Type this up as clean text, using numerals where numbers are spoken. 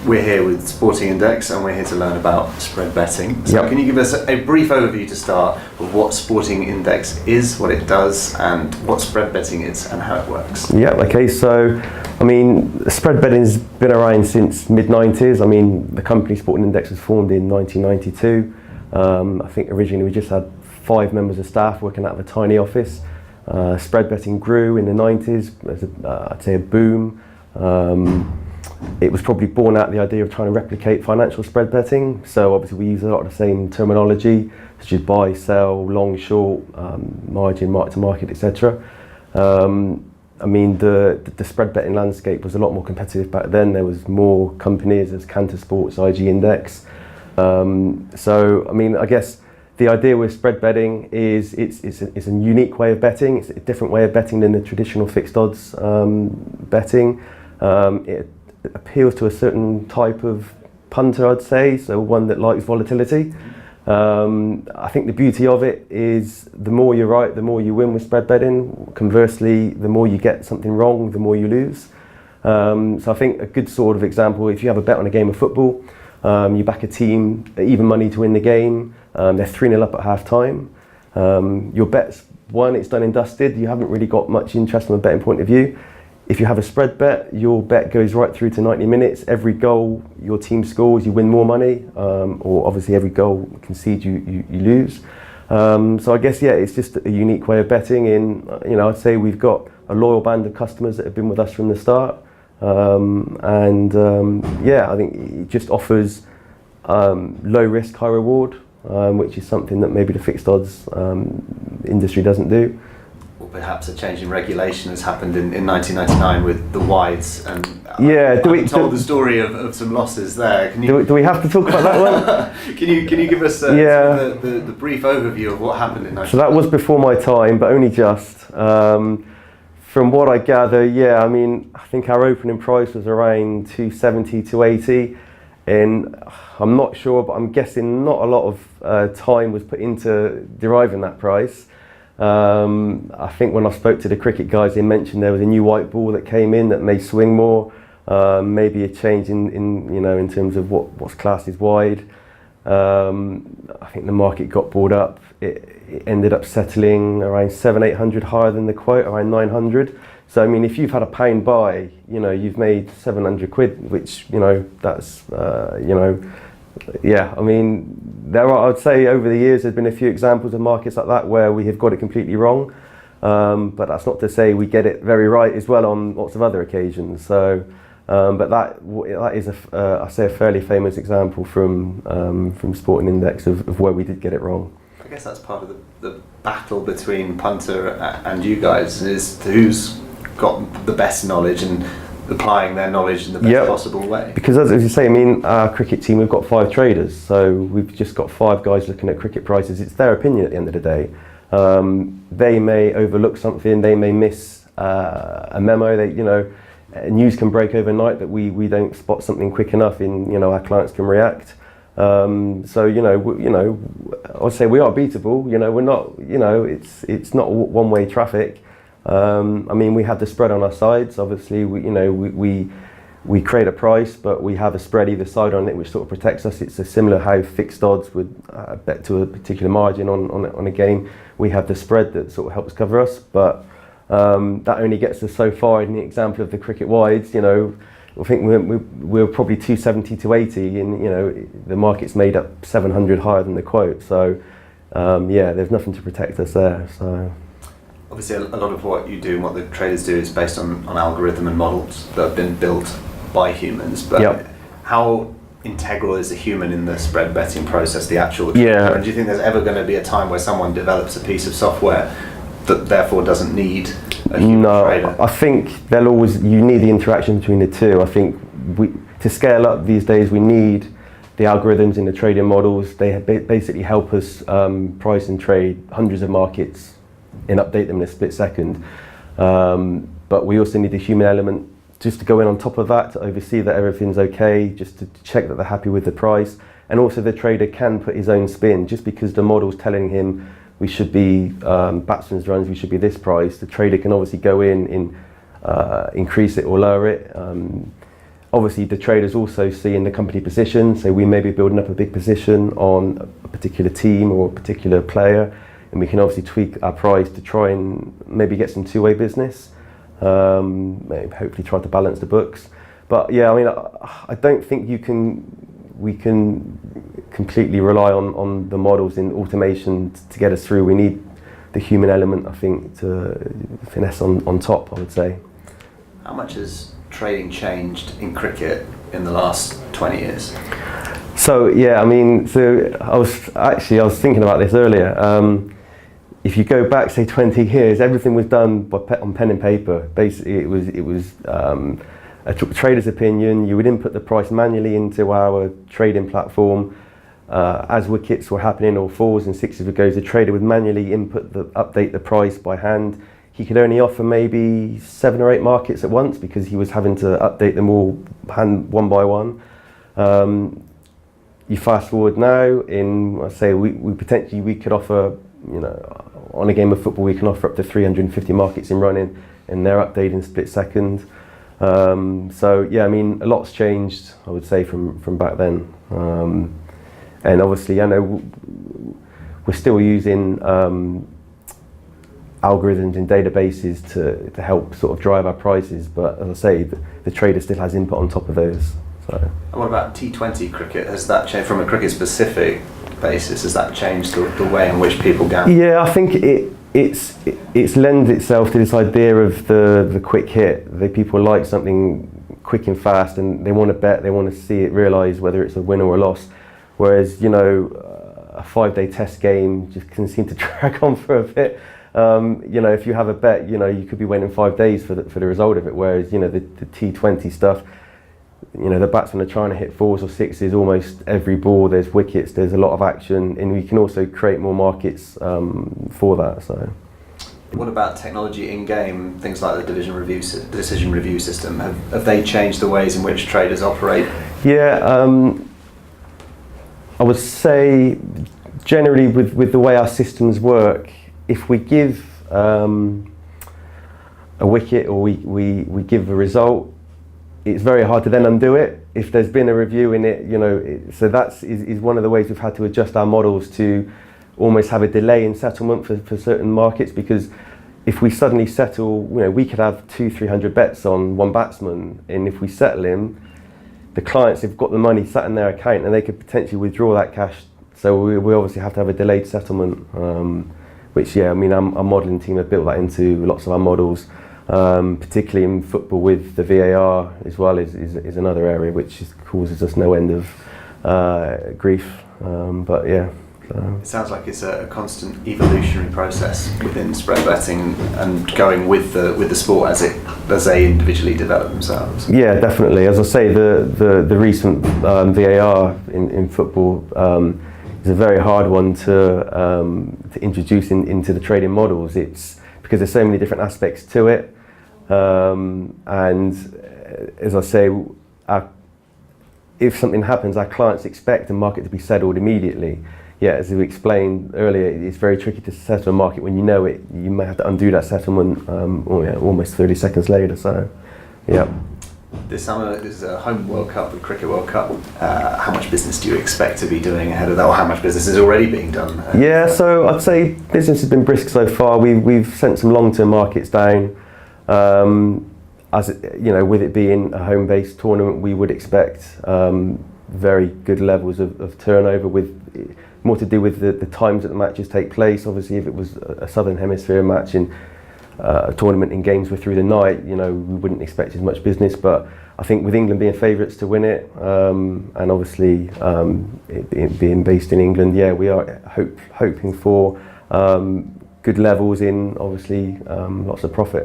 we're here with Sporting Index and we're here to learn about spread betting. So can you give us a brief overview to start of what Sporting Index is, what it does, and what spread betting is and how it works? Yeah, okay, so I mean, spread betting has been around since mid-90s. I mean, the company Sporting Index was formed in 1992. I think originally we just had 5 members of staff working out of a tiny office. Spread betting grew in the 90s. There's I'd say a boom. It was probably born out of the idea of trying to replicate financial spread betting. So obviously we use a lot of the same terminology, such as buy, sell, long, short, margin, mark to market, etc. I mean, the spread betting landscape was a lot more competitive back then. There was more companies, there's Cantor Sports, IG Index. So I mean, I guess the idea with spread betting is it's a unique way of betting. It's a different way of betting than the traditional fixed odds betting. It appeals to a certain type of punter, I'd say, so one that likes volatility. I think the beauty of it is the more you're right, the more you win with spread betting. Conversely, the more you get something wrong, the more you lose. So I think a good sort of example, if you have a bet on a game of football, you back a team, even money to win the game, they're 3-0 up at half time. Your bet's won, it's done and dusted, you haven't really got much interest from a betting point of view. If you have a spread bet, your bet goes right through to 90 minutes. Every goal your team scores, you win more money, or obviously every goal conceded, you lose. So I guess, yeah, it's just a unique way of betting. I'd say we've got a loyal band of customers that have been with us from the start. I think it just offers low risk, high reward, which is something that maybe the fixed odds industry doesn't do. Or perhaps a change in regulation has happened in 1999 with the wides, and told the story of some losses there. Do we have to talk about that one? Can you give us the brief overview of what happened in 1999? So that was before my time, but only just. From what I gather, I mean, I think our opening price was around 270, 280, and I'm not sure, but I'm guessing not a lot of time was put into deriving that price. I think when I spoke to the cricket guys, they mentioned there was a new white ball that came in that may swing more, maybe a change in terms of what's classed as wide. I think the market got bought up. It ended up settling around 700-800 higher than the quote, around 900. So I mean, if you've had a pound buy, you've made 700 quid, which that's I mean, I'd say over the years there's been a few examples of markets like that where we have got it completely wrong, but that's not to say we get it very right as well on lots of other occasions. So, but that is I say a fairly famous example from Sporting Index of where we did get it wrong. I guess that's part of the battle between punter and you guys, is who's got the best knowledge and applying their knowledge in the best possible way. Because as you say, I mean, our cricket team, we've got 5 traders, so we've just got 5 guys looking at cricket prices. It's their opinion at the end of the day. They may overlook something, they may miss a memo. News can break overnight that we don't spot something quick enough, our clients can react. I would say we are beatable. We're not. It's not one-way traffic. I mean, we have the spread on our sides. Obviously, we create a price, but we have a spread either side on it, which sort of protects us. It's a similar how fixed odds would bet to a particular margin on a game. We have the spread that sort of helps cover us, but that only gets us so far. In the example of the cricket wides, I think we're probably 270 to 80, and the market's made up 700 higher than the quote. So there's nothing to protect us there. So obviously, a lot of what you do and what the traders do is based on algorithm and models that have been built by humans. But how integral is the human in the spread betting process, the actual trader? And do you think there's ever going to be a time where someone develops a piece of software that therefore doesn't need a human trader? I think you need the interaction between the two. I think to scale up these days, we need the algorithms in the trading models. They basically help us price and trade hundreds of markets and update them in a split second. But we also need the human element just to go in on top of that, to oversee that everything's okay, just to check that they're happy with the price. And also the trader can put his own spin. Just because the model's telling him we should be batsman's runs, we should be this price, the trader can obviously go in, increase it or lower it. obviously the traders also see in the company position, so we may be building up a big position on a particular team or a particular player, and we can obviously tweak our price to try and maybe get some two-way business, maybe hopefully try to balance the books. But yeah, I mean, I don't think we can completely rely on the models in automation to get us through. We need the human element, I think, to finesse on top, I would say. How much has trading changed in cricket in the last 20 years? So yeah, I mean, so I was thinking about this earlier. If you go back, say 20 years, everything was done on pen and paper. Basically, it was a trader's opinion. You would input the price manually into our trading platform. As wickets were happening or fours and sixes would go, the trader would manually update the price by hand. He could only offer maybe 7 or 8 markets at once because he was having to update them all one by one. You fast forward now, we could offer, on a game of football we can offer up to 350 markets in running, and they're updated in split second. So yeah, I mean, a lot's changed, I would say, from back then. And obviously, I know we're still using algorithms and databases to help sort of drive our prices, but as I say, the trader still has input on top of those. So. And what about T20 cricket? Has that changed from a cricket-specific basis? Has that changed the way in which people gamble? Yeah, I think it's lends itself to this idea of the quick hit. People like something quick and fast, and they want to bet. They want to see it, realise whether it's a win or a loss. Whereas, a 5-day test game just can seem to drag on for a bit. If you have a bet, you could be waiting 5 days for the result of it. Whereas, the T20 stuff, the batsmen are trying to hit 4s or 6s almost every ball. There's wickets, there's a lot of action, and we can also create more markets for that. So. What about technology in game? Things like the decision review system. Have they changed the ways in which traders operate? Yeah. I would say generally with the way our systems work, if we give a wicket or we give a result, it's very hard to then undo it if there's been a review in it. So that's is one of the ways we've had to adjust our models to almost have a delay in settlement for certain markets, because if we suddenly settle, we could have 200-300 bets on one batsman, and if we settle him, the clients have got the money sat in their account and they could potentially withdraw that cash. So we obviously have to have a delayed settlement, which, yeah, I mean, our modelling team have built that into lots of our models, particularly in football with the VAR as well is another area which causes us no end of grief. But yeah. It sounds like it's a constant evolutionary process within spread betting and going with the sport as they individually develop themselves. Yeah, definitely. As I say, the recent VAR in football is a very hard one to introduce into the trading models. It's because there's so many different aspects to it, and as I say, if something happens, our clients expect the market to be settled immediately. Yeah, as we explained earlier, it's very tricky to settle a market when you know it. You may have to undo that settlement almost 30 seconds later. So, yeah. This summer is a home World Cup, the Cricket World Cup. How much business do you expect to be doing ahead of that, or how mumuch business is already being done? Yeah, so I'd say business has been brisk so far. We've sent some long-term markets down. With it being a home-based tournament, we would expect very good levels of turnover, with more to do with the times that the matches take place. Obviously, if it was a Southern Hemisphere match in a tournament and games were through the night, we wouldn't expect as much business. But I think with England being favourites to win it, and obviously it being based in England, yeah, we are hoping for good levels in, obviously, lots of profit.